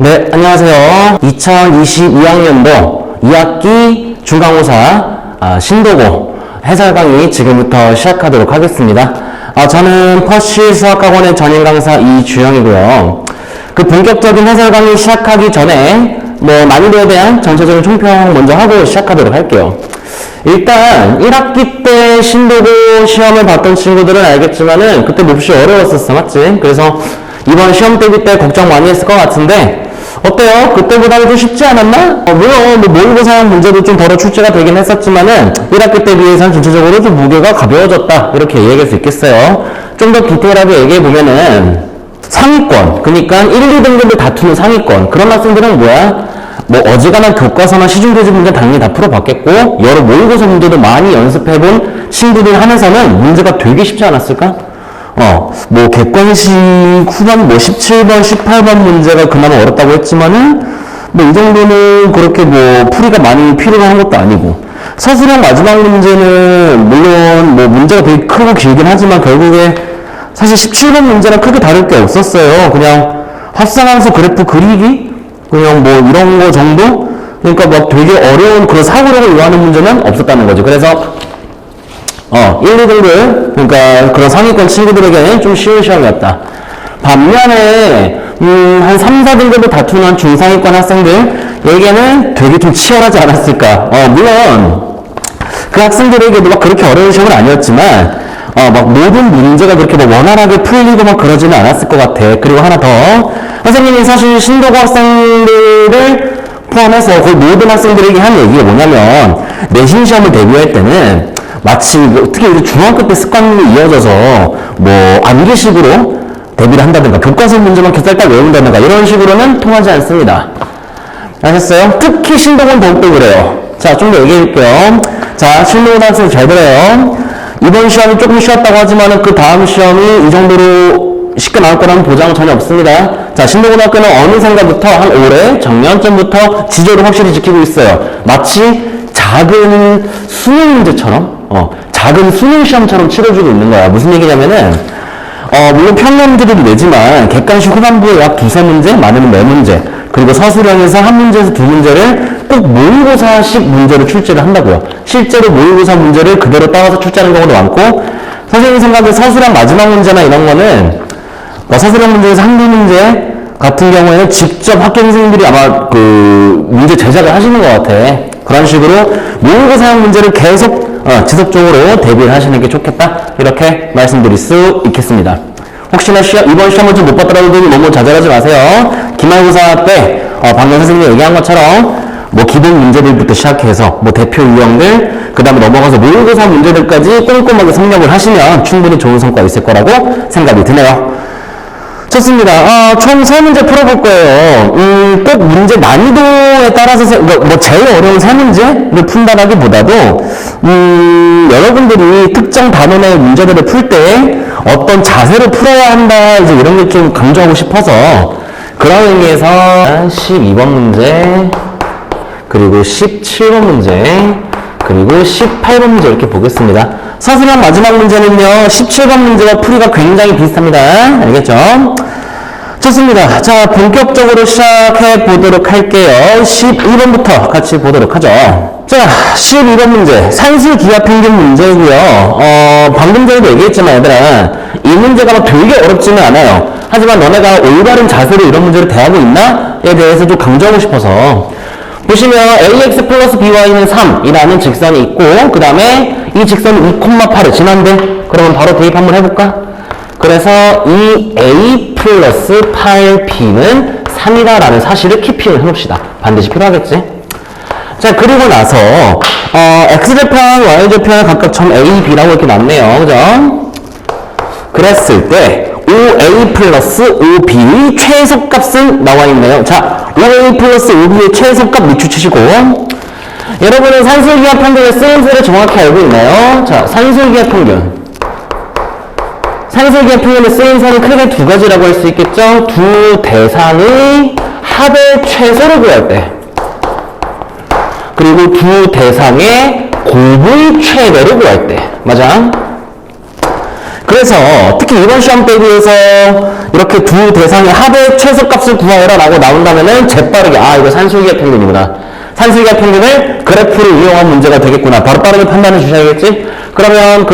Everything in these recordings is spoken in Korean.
네, 안녕하세요. 2022학년도 2학기 중간고사 신도고 해설 강의 지금부터 시작하도록 하겠습니다. 저는 퍼시 수학학원의 전임 강사 이주영이고요. 그 본격적인 해설 강의 시작하기 전에 난이도에 대한 전체적인 총평 먼저 하고 시작하도록 할게요. 일단 1학기 때 신도고 시험을 봤던 친구들은 알겠지만은 그때 몹시 어려웠었어, 맞지? 그래서 이번 시험 대비 때 걱정 많이 했을 것 같은데 어때요? 그때보다는 좀 쉽지 않았나? 물론 모의고사형 문제도 좀 덜어 출제가 되긴 했었지만은 1학기 때 비해서는 전체적으로 좀 무게가 가벼워졌다, 이렇게 얘기할 수 있겠어요. 좀 더 디테일하게 얘기해보면은 상위권, 그러니까 1, 2등급을 다투는 상위권, 그런 학생들은 뭐야? 어지간한 교과서나 시중교재 문제 당연히 다 풀어봤겠고 여러 모의고사 문제도 많이 연습해본 친구들 한해서는 문제가 되게 쉽지 않았을까? 객관식 후반 17번, 18번 문제가 그나마 어렵다고 했지만은 이 정도는 그렇게 풀이가 많이 필요한 것도 아니고, 서술형 마지막 문제는 물론 문제가 되게 크고 길긴 하지만 결국에 사실 17번 문제랑 크게 다를 게 없었어요. 그냥 합산함수 그래프 그리기? 그냥 이런 거 정도? 그러니까 되게 어려운 그런 사고력을 요하는 문제는 없었다는 거죠. 그래서 1, 2등급, 그러니까 그런 상위권 친구들에게는 좀 쉬운 시험이었다. 반면에 한 3, 4등급을 다투는 중상위권 학생들에게는 되게 좀 치열하지 않았을까. 물론 그 학생들에게도 그렇게 어려운 시험은 아니었지만 모든 문제가 그렇게 원활하게 풀리고 그러지는 않았을 것 같아. 그리고 하나 더, 선생님이 사실 신도고 학생들을 포함해서 거의 모든 학생들에게 한 얘기가 뭐냐면, 내신 시험을 대비할 때는 마치 특히 우리 중학교 때 습관으로 이어져서 암기식으로 대비를 한다든가 교과서 문제만 개쌀딱 외운다든가 이런 식으로는 통하지 않습니다. 아셨어요? 특히 신도고는 더욱더 그래요. 자, 좀 더 얘기해볼게요. 자, 신도고 학생 잘 들어요. 이번 시험이 조금 쉬웠다고 하지만은 그 다음 시험이 이 정도로 쉽게 나올 거라는 보장은 전혀 없습니다. 자, 신도고등학교는 어느 생각부터 한 올해 정년쯤부터 지조를 확실히 지키고 있어요. 마치 작은 수능 문제처럼, 작은 수능 시험처럼 치러주고 있는 거야. 무슨 얘기냐면은, 물론 평년들도 내지만 객관식 후반부에 약 2-3문제, 많으면 4문제, 그리고 서술형에서 한 문제에서 2문제를 꼭 모의고사식 문제로 출제를 한다고요. 실제로 모의고사 문제를 그대로 따와서 출제하는 경우도 많고, 선생님 생각에 서술형 마지막 문제나 이런 거는 서술형 문제에서 한두 문제 같은 경우에는 직접 학교생들이 아마 문제 제작을 하시는 것 같아. 그런 식으로 모의고사형 문제를 계속 지속적으로 대비를 하시는 게 좋겠다, 이렇게 말씀드릴 수 있겠습니다. 혹시나 이번 시험을 좀 못 봤더라도 너무 좌절하지 마세요. 기말고사 때 방금 선생님이 얘기한 것처럼 기본 문제들부터 시작해서 대표 유형들, 그 다음에 넘어가서 모의고사 문제들까지 꼼꼼하게 섭렵을 하시면 충분히 좋은 성과 있을 거라고 생각이 드네요. 좋습니다. 총 3문제 풀어볼 거예요. 꼭 문제 난이도에 따라서 제일 어려운 3문제를 푼다라기보다도 여러분들이 특정 단원의 문제들을 풀 때 어떤 자세로 풀어야 한다, 이제 이런 걸 좀 강조하고 싶어서 그런 의미에서 12번 문제, 그리고 17번 문제, 그리고 18번 문제 이렇게 보겠습니다. 서술형 마지막 문제는요, 17번 문제와 풀이가 굉장히 비슷합니다. 알겠죠? 좋습니다. 자, 본격적으로 시작해 보도록 할게요. 12번부터 같이 보도록 하죠. 자, 12번 문제. 산수기하 평균 문제고요. 방금 전에도 얘기했지만 얘들아, 이 문제가 되게 어렵지는 않아요. 하지만 너네가 올바른 자세로 이런 문제를 대하고 있나에 대해서 좀 강조하고 싶어서, 보시면 ax 플러스 by는 3이라는 직선이 있고, 그 다음에 이 직선이 2,8을 지난데, 그러면 바로 대입 한번 해볼까? 그래서 이 a 플러스 8b는 3이다라는 사실을 키핑을 해놓읍시다. 반드시 필요하겠지? 자, 그리고 나서 x좌편, y좌편 각각 점 a, b라고 이렇게 놨네요. 그죠? 그랬을 때 5a 플러스 5b의 최소값은 나와 있네요. 자, 5a 플러스 5b의 최소값 밑줄치시고, 여러분은 산술기하 평균의 쓰임새를 정확히 알고 있나요? 자, 산술기하 평균. 산술기하 평균의 쓰임새는 크게 두 가지라고 할 수 있겠죠? 두 대상의 합의 최소를 구할 때, 그리고 두 대상의 곱의 최대를 구할 때. 맞아? 그래서 특히 이번 시험 대비해서 이렇게 두 대상의 합의 최소값을 구하여라 라고 나온다면은 재빠르게 이거 산술기하 평균이구나. 산술기하 평균을 그래프를 이용한 문제가 되겠구나. 바로 빠르게 판단해 주셔야겠지? 그러면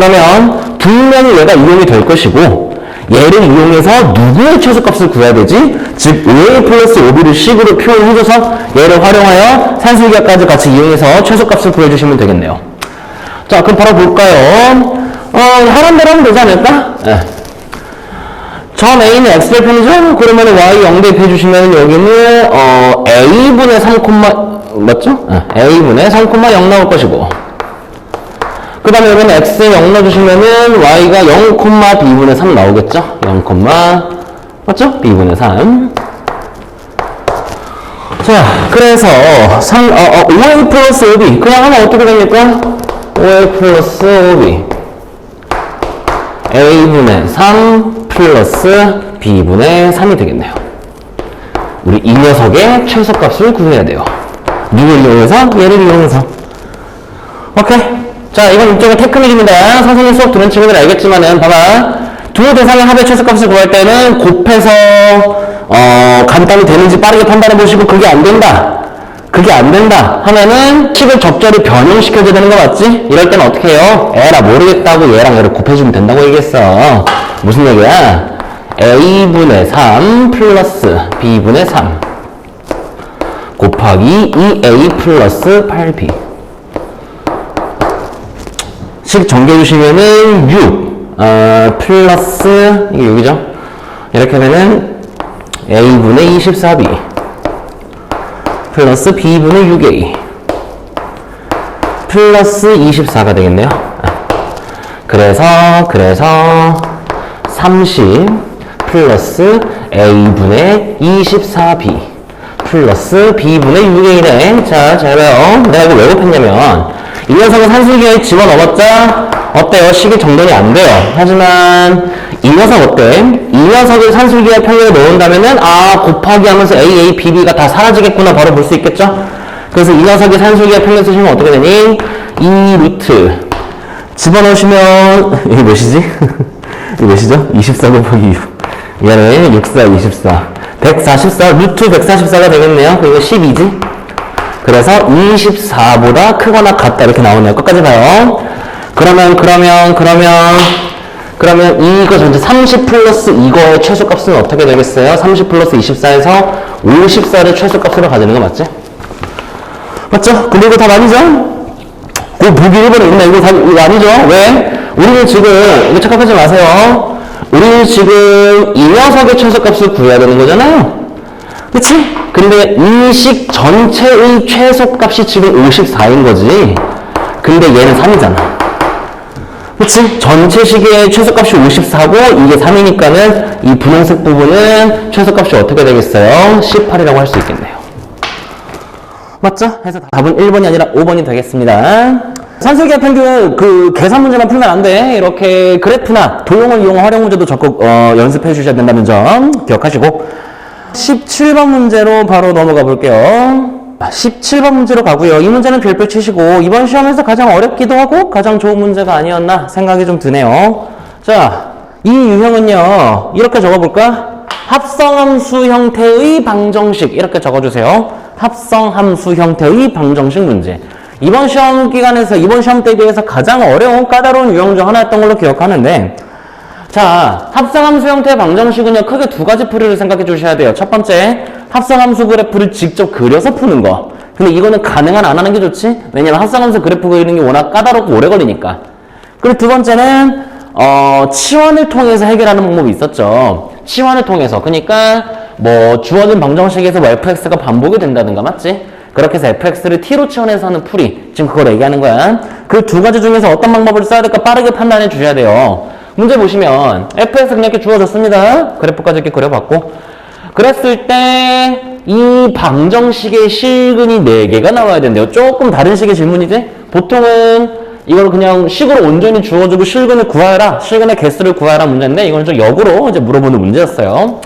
분명히 얘가 이용이 될 것이고 얘를 이용해서 누구의 최소값을 구해야 되지? 즉 OA 플러스 OB를 식으로 표현해줘서 얘를 활용하여 산술기하까지 같이 이용해서 최소값을 구해주시면 되겠네요. 자, 그럼 바로 볼까요? 하란 대로 하면 되지 않을까? 네. 전 A는 X를 편이죠? 그러면 Y 0 대입해주시면 여기는 A분의 3, 맞죠? A분의 3,0 나올 것이고 그 다음에 여기는 X에 0 넣어주시면은 Y가 0, B분의 3 나오겠죠? 0, 맞죠? B분의 3 자, 그래서 5A 플러스 5B 그냥 하면 어떻게 됩니까? 5A 플러스 5B A분의 3 플러스 B분의 3이 되겠네요. 우리 이 녀석의 최소값을 구해야 돼요. 누구를 이용해서? 얘를 이용해서. 오케이. 자, 이건 일종의 테크닉입니다. 선생님 수업 들은 친구들 알겠지만은, 봐봐. 두 대상의 합의 최소값을 구할 때는 곱해서, 간단히 되는지 빠르게 판단해 보시고, 그게 안 된다 하면은, 식을 적절히 변형시켜줘야 되는 거 맞지? 이럴 때는 어떻게 해요? 에라, 모르겠다고 얘랑 얘를 곱해주면 된다고 얘기했어. 무슨 얘기야? A분의 3 플러스 B분의 3 곱하기 2A 플러스 8B 식 정리해주시면은 6 플러스 이게 6이죠? 이렇게 하면은 A분의 24B 플러스 B분의 6A 플러스 24가 되겠네요. 그래서 30 플러스 A분의 24B 플러스 B분의 6A네. 자, 잘 봐요. 내가 이거 왜 곱했냐면 이 녀석은 산술기하에 집어넣었자 어때요? 식이 정돈이 안 돼요. 하지만 이 녀석 어때? 이 녀석을 산술기하에 평균에 넣은다면은 곱하기 하면서 A, BB가 다 사라지겠구나 바로 볼 수 있겠죠? 그래서 이 녀석이 산술기하에 평균 쓰시면 어떻게 되니? 2 루트 집어넣으시면 이게 몇이지? 이게 몇이죠? 24 곱하기 6 얘는 64, 24 144, 루트 144가 되겠네요. 그리고 12지? 그래서 24보다 크거나 같다 이렇게 나오네요. 끝까지 봐요. 그러면 이거 전체 30 플러스 이거의 최소값은 어떻게 되겠어요? 30 플러스 24에서 54를 최소값으로 가지는 거 맞지? 맞죠? 근데 이거 다 아니죠? 그 보기 1번에 있나? 이거 아니죠? 왜? 우리는 지금 이거 착각하지 마세요. 우리는 지금 이 녀석의 최소값을 구해야 되는 거잖아요. 그치? 근데 이 식 전체의 최소값이 지금 54인 거지. 근데 얘는 3이잖아. 그치? 전체 식의 최소값이 54고 이게 3이니까는 이 분홍색 부분은 최소값이 어떻게 되겠어요? 18이라고 할 수 있겠네요. 맞죠? 해서 답은 1번이 아니라 5번이 되겠습니다. 산술기하 평균 계산 문제만 풀면 안 돼. 이렇게 그래프나 도형을 이용한 활용 문제도 적극 연습해 주셔야 된다는 점 기억하시고 17번 문제로 바로 넘어가 볼게요. 17번 문제로 가고요. 이 문제는 별표 치시고 이번 시험에서 가장 어렵기도 하고 가장 좋은 문제가 아니었나 생각이 좀 드네요. 자, 이 유형은요. 이렇게 적어볼까? 합성함수 형태의 방정식 이렇게 적어주세요. 합성함수 형태의 방정식 문제. 이번 시험 기간에서 이번 시험 대비해서 가장 어려운 까다로운 유형 중 하나였던 걸로 기억하는데 자, 합성함수 형태의 방정식은요 크게 두 가지 풀이를 생각해 주셔야 돼요. 첫 번째, 합성함수 그래프를 직접 그려서 푸는 거. 근데 이거는 가능한 안 하는 게 좋지? 왜냐면 합성함수 그래프 그리는 게 워낙 까다롭고 오래 걸리니까. 그리고 두 번째는 치환을 통해서 해결하는 방법이 있었죠. 치환을 통해서. 그러니까 뭐 주어진 방정식에서 뭐 fx가 반복이 된다든가 맞지? 그렇게 해서 fx를 t로 치환해서 하는 풀이. 지금 그걸 얘기하는 거야. 그 두 가지 중에서 어떤 방법을 써야 될까 빠르게 판단해 주셔야 돼요. 문제 보시면 fx 그냥 이렇게 주어졌습니다. 그래프까지 이렇게 그려봤고 그랬을 때 이 방정식의 실근이 4개가 나와야 된대요. 조금 다른 식의 질문이지? 보통은 이걸 그냥 식으로 온전히 주어주고 실근을 구하라, 실근의 개수를 구하라 문제인데 이건 좀 역으로 이제 물어보는 문제였어요.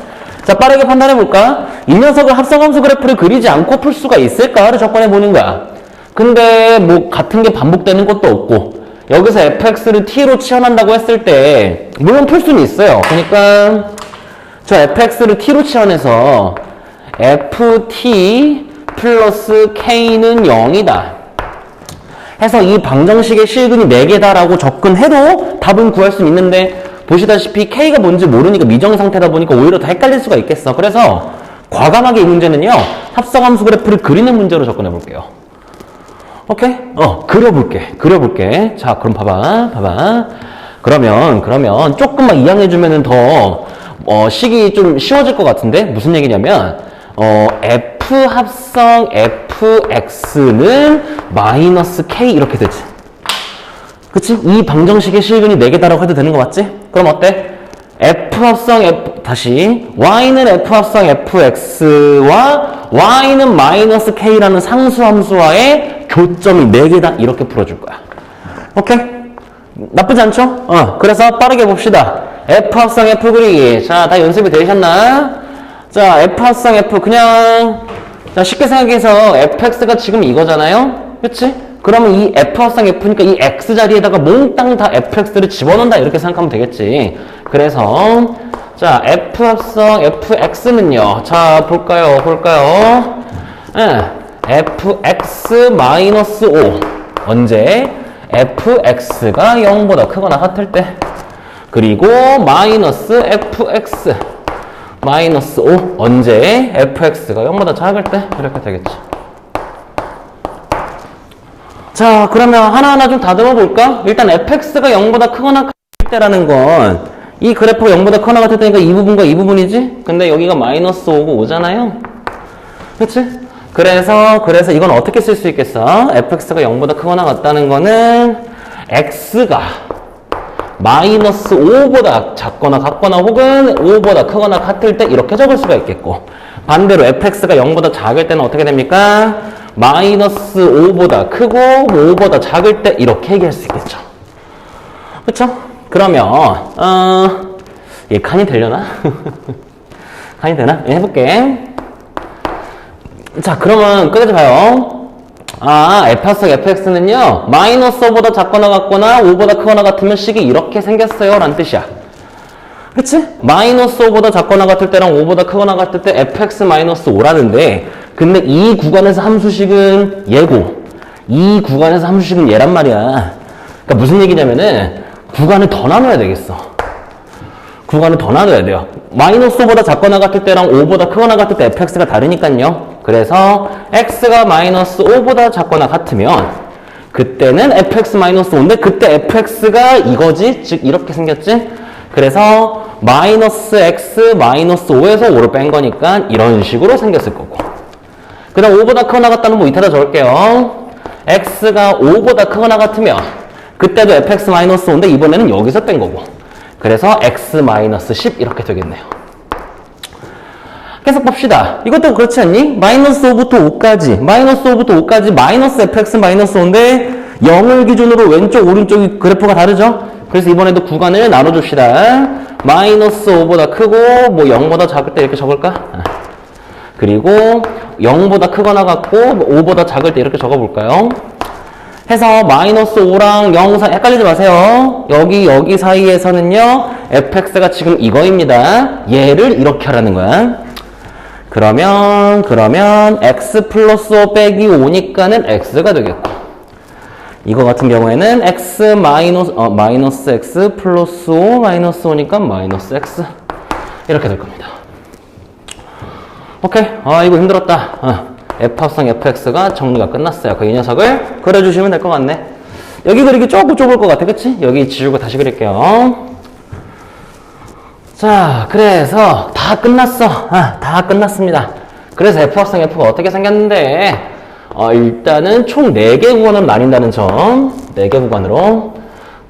자, 빠르게 판단해볼까? 이 녀석을 합성함수 그래프를 그리지 않고 풀 수가 있을까를 접근해보는 거야. 근데 뭐 같은 게 반복되는 것도 없고 여기서 fx를 t로 치환한다고 했을 때 물론 풀 수는 있어요. 그러니까 저 fx를 t로 치환해서 ft 플러스 k는 0이다. 해서 이 방정식의 실근이 4개다라고 접근해도 답은 구할 수 있는데 보시다시피 k가 뭔지 모르니까 미정상태다 보니까 오히려 더 헷갈릴 수가 있겠어. 그래서 과감하게 이 문제는요. 합성함수 그래프를 그리는 문제로 접근해 볼게요. 오케이? 그려볼게. 자, 그럼 봐봐. 그러면 조금만 이양해주면은 더 식이 좀 쉬워질 것 같은데 무슨 얘기냐면 f 합성 fx는 마이너스 k 이렇게 되지. 그치? 이 방정식의 실근이 4개다라고 해도 되는 거 맞지? 그럼 어때? f 합성 y는 f 합성 fx와 y는 마이너스 k라는 상수함수와의 교점이 4개다 이렇게 풀어줄 거야. 오케이? 나쁘지 않죠? 그래서 빠르게 봅시다. f 합성 f 그리기. 자, 다 연습이 되셨나? 자, f 합성 f 그냥 자 쉽게 생각해서 fx가 지금 이거잖아요? 그치? 그러면 이 f 합성 f니까 이 x 자리에다가 몽땅 다 fx를 집어넣는다 이렇게 생각하면 되겠지. 그래서 자 f 합성 fx는요. 자 볼까요? fx-5 언제? fx가 0보다 크거나 같을 때. 그리고 마이너스 fx 마이너스 5 언제? fx가 0보다 작을 때 이렇게 되겠죠. 자 그러면 하나하나 좀 다듬어 볼까? 일단 fx가 0보다 크거나 같을 때라는 건 이 그래프가 0보다 크거나 같을 때니까 이 부분과 이 부분이지? 근데 여기가 마이너스 5고 5잖아요? 그치? 그래서 이건 어떻게 쓸 수 있겠어? fx가 0보다 크거나 같다는 거는 x가 마이너스 5보다 작거나 같거나 혹은 5보다 크거나 같을 때 이렇게 적을 수가 있겠고 반대로 fx가 0보다 작을 때는 어떻게 됩니까? 마이너스 5보다 크고 5보다 작을 때 이렇게 얘기할 수 있겠죠. 그쵸? 그러면 얘 칸이 되려나? 칸이 되나? 해볼게. 자 그러면 끝까지 봐요. f 합성 fx는요 마이너스 5보다 작거나 같거나 5보다 크거나 같으면 식이 이렇게 생겼어요 라는 뜻이야. 그치? 마이너스 5보다 작거나 같을 때랑 5보다 크거나 같을 때 fx 마이너스 5라는데 근데 이 구간에서 함수식은 얘고 이 구간에서 함수식은 얘란 말이야. 그러니까 무슨 얘기냐면은 구간을 더 나눠야 되겠어. 구간을 더 나눠야 돼요. 마이너스 5보다 작거나 같을 때랑 5보다 크거나 같을 때 fx가 다르니까요. 그래서 x가 마이너스 5보다 작거나 같으면 그때는 fx 마이너스 5인데 그때 fx가 이거지? 즉 이렇게 생겼지? 그래서 마이너스 x 마이너스 5에서 5를 뺀 거니까 이런 식으로 생겼을 거고 그 다음 5보다 크거나 같다는 뭐 이따가 적을게요. x가 5보다 크거나 같으면 그때도 fx 마이너스 5인데 이번에는 여기서 뺀 거고 그래서 x 마이너스 10 이렇게 되겠네요. 계속 봅시다. 이것도 그렇지 않니? 마이너스 5부터 5까지 마이너스 fx 마이너스 5인데 0을 기준으로 왼쪽 오른쪽이 그래프가 다르죠? 그래서 이번에도 구간을 나눠줍시다. 마이너스 5보다 크고 뭐 0보다 작을 때 이렇게 적을까? 그리고 0보다 크거나 같고 5보다 작을 때 이렇게 적어볼까요? 해서 마이너스 5랑 0 사이 헷갈리지 마세요. 여기 사이에서는요 fx가 지금 이거입니다. 얘를 이렇게 하라는 거야. 그러면 x 플러스 5 빼기 5니까는 x가 되겠고 이거 같은 경우에는 x 마이너스 x 플러스 5 마이너스 5니까 마이너스 x 이렇게 될 겁니다. 오케이. 이거 힘들었다. f 합성 fx가 정리가 끝났어요. 이 녀석을 그려주시면 될 것 같네. 여기 그리기 조금 좁을 것 같아. 그치? 여기 지우고 다시 그릴게요. 자, 그래서 다 끝났어. 다 끝났습니다. 그래서 f 합성 f가 어떻게 생겼는데 일단은 총 4개 구간으로 나뉜다는 점. 4개 구간으로.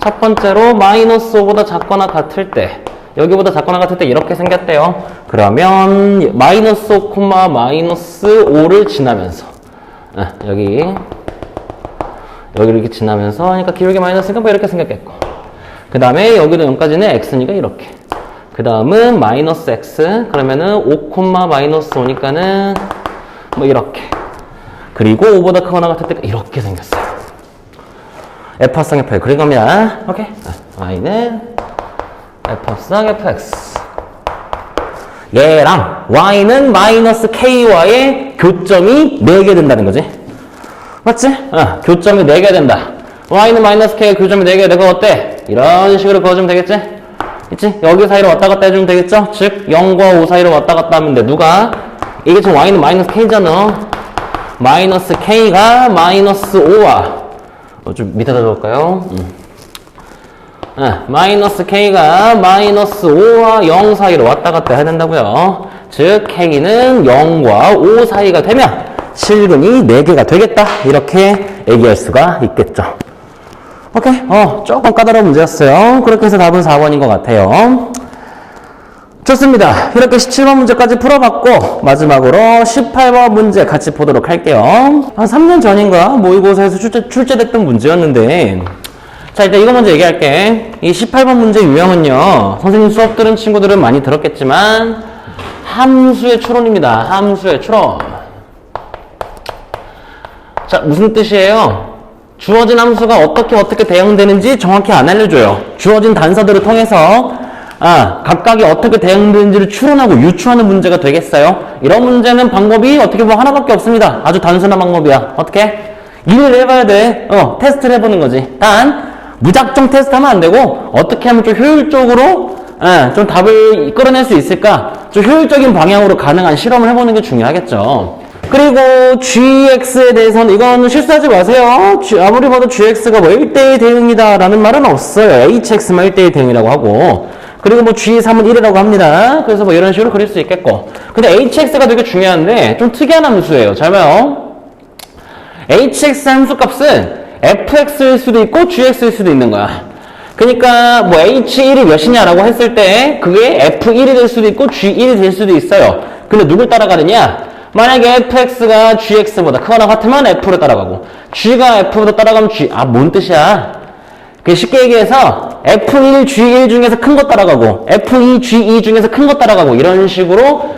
첫 번째로 마이너스 5보다 작거나 같을 때 여기보다 작거나 같을 때 이렇게 생겼대요. 그러면 마이너스 5, 마이너스 5를 지나면서 여기 이렇게 지나면서 그러니까 기울기 마이너스니까 뭐 이렇게 생겼겠고 그 다음에 여기도 0까지는 x니까 이렇게 그 다음은 마이너스 x 그러면은 5, 마이너스 5니까는 뭐 이렇게 그리고 5보다 크거나 같을 때 이렇게 생겼어요. f 합성 f 그린 겁니다. 오케이. y는 f 합성 fx 얘랑 y는 마이너스 k와의 교점이 4개 된다는 거지. 맞지? 교점이 4개 된다. y는 마이너스 k의 교점이 4개 되고 어때? 이런 식으로 그어주면 되겠지? 있지? 여기 사이로 왔다 갔다 해주면 되겠죠? 즉 0과 5 사이로 왔다 갔다 하면 돼. 누가? 이게 지금 y는 마이너스 k잖아. 마이너스 k가 마이너스 5와 좀 밑에다 적을까요? 마이너스 k가 마이너스 5와 0 사이로 왔다 갔다 해야 된다고요. 즉 k는 0과 5 사이가 되면 실근이 4개가 되겠다. 이렇게 얘기할 수가 있겠죠. 오케이? 조금 까다로운 문제였어요. 그렇게 해서 답은 4번인 것 같아요. 좋습니다. 이렇게 17번 문제까지 풀어봤고 마지막으로 18번 문제 같이 보도록 할게요. 한 3년 전인가 모의고사에서 출제됐던 문제였는데 자, 일단 이거 먼저 얘기할게. 이 18번 문제 유형은요, 선생님 수업 들은 친구들은 많이 들었겠지만 함수의 추론입니다. 함수의 추론. 자, 무슨 뜻이에요? 주어진 함수가 어떻게 대응되는지 정확히 안 알려줘요. 주어진 단서들을 통해서 각각이 어떻게 대응되는지를 추론하고 유추하는 문제가 되겠어요. 이런 문제는 방법이 어떻게 보면 하나밖에 없습니다. 아주 단순한 방법이야. 어떻게? 일을 해봐야 돼. 테스트를 해보는 거지. 단 무작정 테스트하면 안 되고 어떻게 하면 좀 효율적으로 좀 답을 끌어낼 수 있을까? 좀 효율적인 방향으로 가능한 실험을 해보는 게 중요하겠죠. 그리고 gx에 대해서는 이건 실수하지 마세요. 아무리 봐도 gx가 뭐 1대1 대응이다 라는 말은 없어요. hx만 1대1 대응이라고 하고 그리고 뭐 g3은 1이라고 합니다. 그래서 뭐 이런 식으로 그릴 수 있겠고 근데 hx가 되게 중요한데 좀 특이한 함수예요. 잘 봐요. hx 함수값은 fx일 수도 있고 gx일 수도 있는 거야. 그러니까 뭐 h1이 몇이냐라고 했을 때 그게 f1이 될 수도 있고 g1이 될 수도 있어요. 근데 누굴 따라가느냐? 만약에 fx가 gx보다 크거나 같으면 f를 따라가고 g가 f보다 따라가면 g. 뭔 뜻이야? 쉽게 얘기해서 f1, g1 중에서 큰 거 따라가고 f2, g2 중에서 큰 거 따라가고 이런 식으로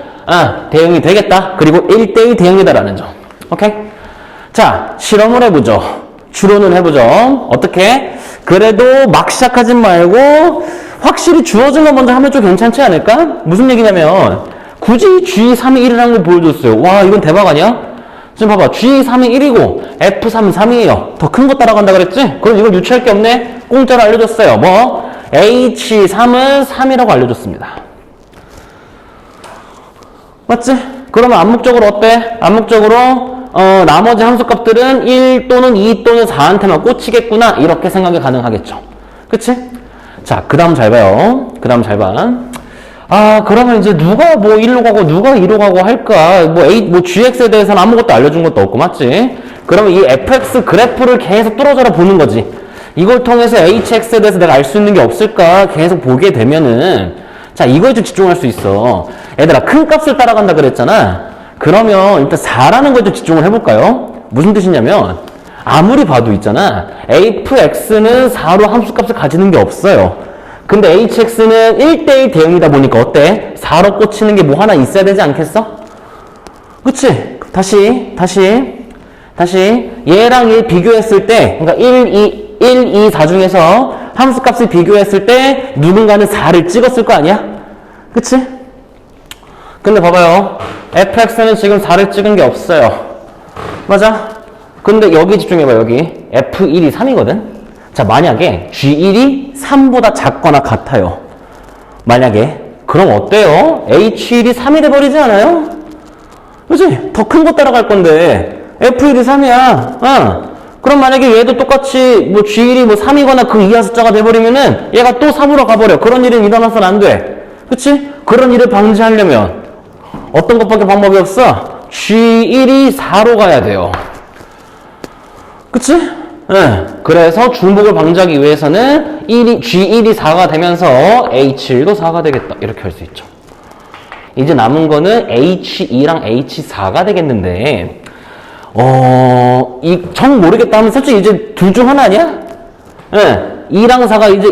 대응이 되겠다. 그리고 1대1 대응이다라는 점. 오케이? 자, 실험을 해보죠. 추론을 해보죠. 어떻게? 그래도 막 시작하진 말고 확실히 주어진 거 먼저 하면 좀 괜찮지 않을까? 무슨 얘기냐면 굳이 G3이 1이라는 걸 보여줬어요. 와, 이건 대박 아니야? 지금 봐봐. G3이 1이고 F3은 3이에요. 더 큰 거 따라간다 그랬지? 그럼 이걸 유추할 게 없네? 공짜로 알려줬어요. 뭐? H3은 3이라고 알려줬습니다. 맞지? 그러면 암묵적으로 어때? 암묵적으로 나머지 함수값들은 1 또는 2 또는 4한테만 꽂히겠구나. 이렇게 생각이 가능하겠죠. 그치? 자, 그 다음 잘 봐요. 그 다음 잘 봐. 그러면 이제 누가 뭐 1로 가고 누가 2로 가고 할까? 뭐 gx에 대해서는 아무것도 알려준 것도 없고, 맞지? 그러면 이 fx 그래프를 계속 뚫어져라 보는 거지. 이걸 통해서 hx에 대해서 내가 알 수 있는 게 없을까? 계속 보게 되면은, 자, 이거에 좀 집중할 수 있어. 얘들아, 큰 값을 따라간다 그랬잖아. 그러면 일단 4라는 거에 좀 집중을 해볼까요? 무슨 뜻이냐면 아무리 봐도 있잖아. fx는 4로 함수값을 가지는 게 없어요. 근데 hx는 1대1 대응이다 보니까 어때? 4로 꽂히는 게 뭐 하나 있어야 되지 않겠어? 그치? 다시 얘랑 얘 비교했을 때 그러니까 1, 2, 4 중에서 함수값을 비교했을 때 누군가는 4를 찍었을 거 아니야? 그치? 근데 봐봐요. fx는 지금 4를 찍은 게 없어요. 맞아? 근데 여기 집중해봐. 여기 f1이 3이거든? 자, 만약에 g1이 3보다 작거나 같아요. 만약에 그럼 어때요? h1이 3이 돼버리지 않아요? 그치? 더 큰 거 따라갈 건데 f1이 3이야. 그럼 만약에 얘도 똑같이 뭐 g1이 뭐 3이거나 그 이하 숫자가 돼버리면은 얘가 또 3으로 가버려. 그런 일은 일어나서는 안 돼. 그치? 그런 일을 방지하려면 어떤 것밖에 방법이 없어? G1이 4로 가야 돼요. 그치? 네. 그래서 중복을 방지하기 위해서는 G1이 4가 되면서 H1도 4가 되겠다. 이렇게 할 수 있죠. 이제 남은 거는 H2랑 H4가 되겠는데, 정 모르겠다 하면 솔직히 이제 둘 중 하나 아니야? 네. 2랑 4가 이제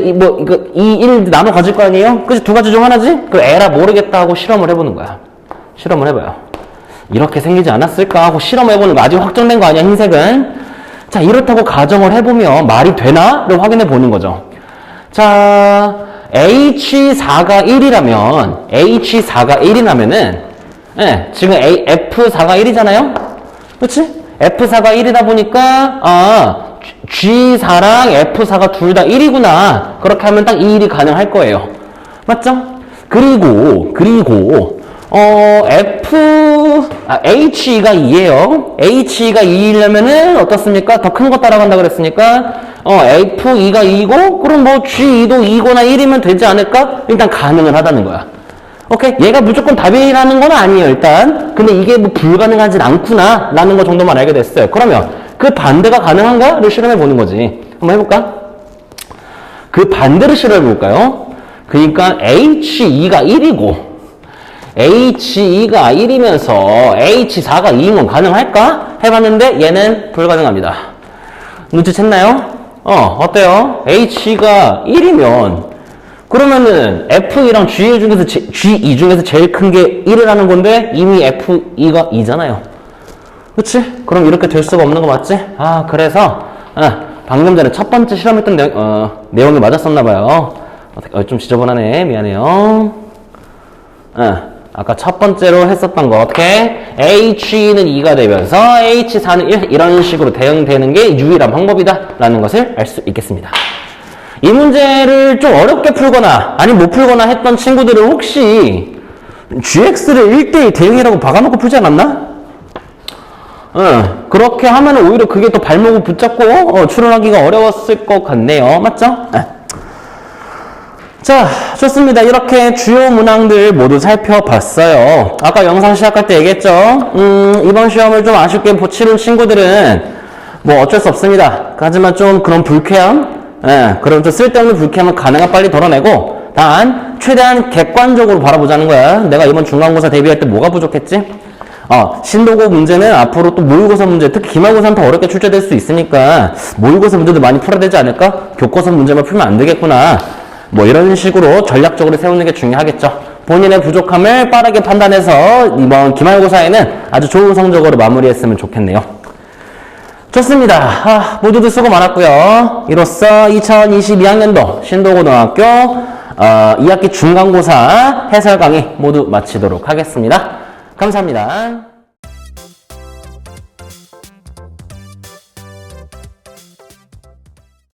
2, 1 나눠 가질 거 아니에요? 그치? 두 가지 중 하나지? 그 에라 모르겠다 하고 실험을 해보는 거야. 실험을 해봐요. 이렇게 생기지 않았을까 하고 실험해보는 거. 아직 확정된 거 아니야, 흰색은. 자, 이렇다고 가정을 해보면 말이 되나?를 확인해 보는 거죠. 자, H4가 1이라면은, 예, 지금 F4가 1이잖아요? 그치? F4가 1이다 보니까, G4랑 F4가 둘 다 1이구나. 그렇게 하면 딱 이 일이 가능할 거예요. 맞죠? 그리고, HE가 2예요. HE가 2이려면은, 어떻습니까? 더 큰 거 따라간다 그랬으니까, F2가 2고, 그럼 뭐 G2도 2거나 1이면 되지 않을까? 일단 가능을 하다는 거야. 오케이? 얘가 무조건 답이라는 건 아니에요, 일단. 근데 이게 뭐 불가능하진 않구나, 라는 거 정도만 알게 됐어요. 그러면 그 반대가 가능한가?를 실험해 보는 거지. 한번 해볼까? 그 반대를 실험해 볼까요? 그러니까 H2가 1이고, H2가 1이면서 H4가 2인 건 가능할까? 해봤는데 얘는 불가능합니다. 눈치챘나요? 어때요? H2가 1이면 그러면은 F2랑 G2 중에서 제일 큰 게 1이라는 건데 이미 F2가 2잖아요. 그치? 그럼 이렇게 될 수가 없는 거 맞지? 그래서 방금 전에 첫 번째 실험했던 내용이 맞았었나봐요. 좀 지저분하네. 미안해요. 아까 첫 번째로 했었던 거 어떻게? H는 2가 되면서 H4는 1 이런 식으로 대응되는 게 유일한 방법이다 라는 것을 알 수 있겠습니다. 이 문제를 좀 어렵게 풀거나 아니 못 풀거나 했던 친구들은 혹시 GX를 1대1 대응이라고 박아놓고 풀지 않았나? 그렇게 하면 오히려 그게 더 발목을 붙잡고 추론하기가 어려웠을 것 같네요. 맞죠? 자, 좋습니다. 이렇게 주요 문항들 모두 살펴봤어요. 아까 영상 시작할 때 얘기했죠? 이번 시험을 좀 아쉽게 치른 친구들은 뭐 어쩔 수 없습니다. 하지만 좀 그런 불쾌함, 그런 좀 쓸데없는 불쾌함은 가능한 빨리 덜어내고 단 최대한 객관적으로 바라보자는 거야. 내가 이번 중간고사 대비할 때 뭐가 부족했지? 신도고 문제는 앞으로 또 모의고사 문제, 특히 기말고사는 더 어렵게 출제될 수 있으니까 모의고사 문제도 많이 풀어야 되지 않을까? 교과서 문제만 풀면 안 되겠구나. 뭐 이런 식으로 전략적으로 세우는 게 중요하겠죠. 본인의 부족함을 빠르게 판단해서 이번 기말고사에는 아주 좋은 성적으로 마무리했으면 좋겠네요. 좋습니다. 모두들 수고 많았고요. 이로써 2022학년도 신도고등학교 2학기 중간고사 해설 강의 모두 마치도록 하겠습니다. 감사합니다.